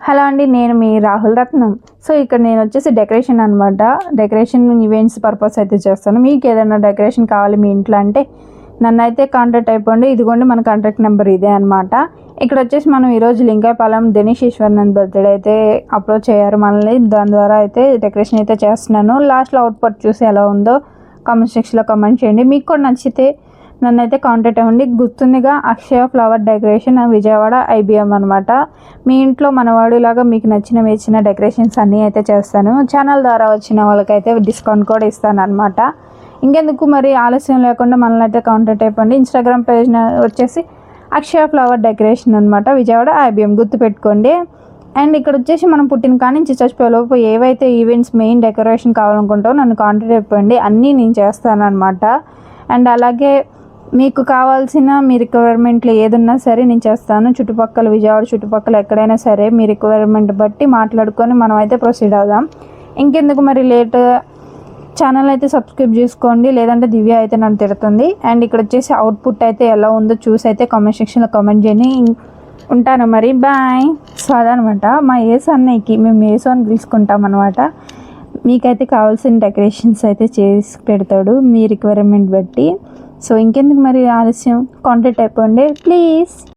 Hello అండి, నేను మీ రాహుల్ రత్నం. So ఇక్కడ నేను వచ్చేసి డెకరేషన్ అనమాట. డెకరేషన్ ఈవెంట్స్ పర్పస్ అయితే చేస్తాను. మీకు ఏదైనా డెకరేషన్ కావాలి మీ ఇంట్లో అంటే నన్ను అయితే కాంటాక్ట్ అయిపోండి. ఇదిగోండి మన కాంటాక్ట్ నెంబర్ ఇదే అనమాట. ఇక్కడ వచ్చేసి మనం ఈరోజు లింగాయపాలెం దినేష్ ఈశ్వర్నంద్ బర్త్డే అయితే అప్రోచ్ అయ్యారు మనల్ని. దాని ద్వారా అయితే డెకరేషన్ అయితే చేస్తున్నాను. లాస్ట్లో అవుట్పుట్ చూసి ఎలా ఉందో కామెంట్ సెక్షన్లో కామెంట్ చేయండి. మీకు కూడా నచ్చితే నన్ను అయితే కాంటాక్ట్ అవ్వండి. గుర్తుందిగా అక్షయ ఫ్లవర్ డెకరేషన్ విజయవాడ IBM అనమాట. మీ ఇంట్లో మనవాడిలాగా మీకు నచ్చిన డెకరేషన్స్ అన్నీ అయితే చేస్తాను. ఛానల్ ద్వారా వచ్చిన వాళ్ళకైతే డిస్కౌంట్ కూడా ఇస్తాను అనమాట. ఇంకెందుకు మరి ఆలస్యం లేకుండా మనల్ని అయితే కాంటాక్ట్ అయిపోండి. ఇన్స్టాగ్రామ్ పేజ్ వచ్చేసి అక్షయ ఫ్లవర్ డెకరేషన్ అనమాట, విజయవాడ IBM గుర్తుపెట్టుకోండి. అండ్ ఇక్కడ వచ్చేసి మనం పుట్టిన కాడి నుంచి చచ్చిపోయేలోపు ఏవైతే ఈవెంట్స్ మెయిన్ డెకరేషన్ కావాలనుకుంటావో నన్ను కాంటాక్ట్ అయిపోండి. అన్నీ నేను చేస్తాను అనమాట. అండ్ అలాగే మీకు కావాల్సిన మీ రిక్వైర్మెంట్లు ఏదన్నా సరే నేను చేస్తాను. చుట్టుపక్కల విజయవాడ చుట్టుపక్కల ఎక్కడైనా సరే మీ రిక్వైర్మెంట్ బట్టి మాట్లాడుకొని మనం అయితే ప్రొసీడ్ అవుదాం. ఇంకెందుకు మరి లేట్, ఛానల్ అయితే సబ్స్క్రైబ్ చేసుకోండి, లేదంటే దివ్య అయితే నన్ను తిడుతుంది. అండ్ ఇక్కడ వచ్చేసి అవుట్పుట్ అయితే ఎలా ఉందో చూసి అయితే కామెంట్ సెక్షన్లో కామెంట్ చేయండి. ఉంటాను మరి, బాయ్. సో అదనమాట మా ఏసు అన్నయ్యకి మేము ఏసు అని పిలుచుకుంటాం అనమాట. మీకైతే కావాల్సిన డెకరేషన్స్ అయితే చేసి పెడతాడు మీ రిక్వైర్మెంట్ బట్టి. సో ఇంకెందుకు మరి ఆలస్యం, కాంటాక్ట్ అయిపోండి ప్లీజ్.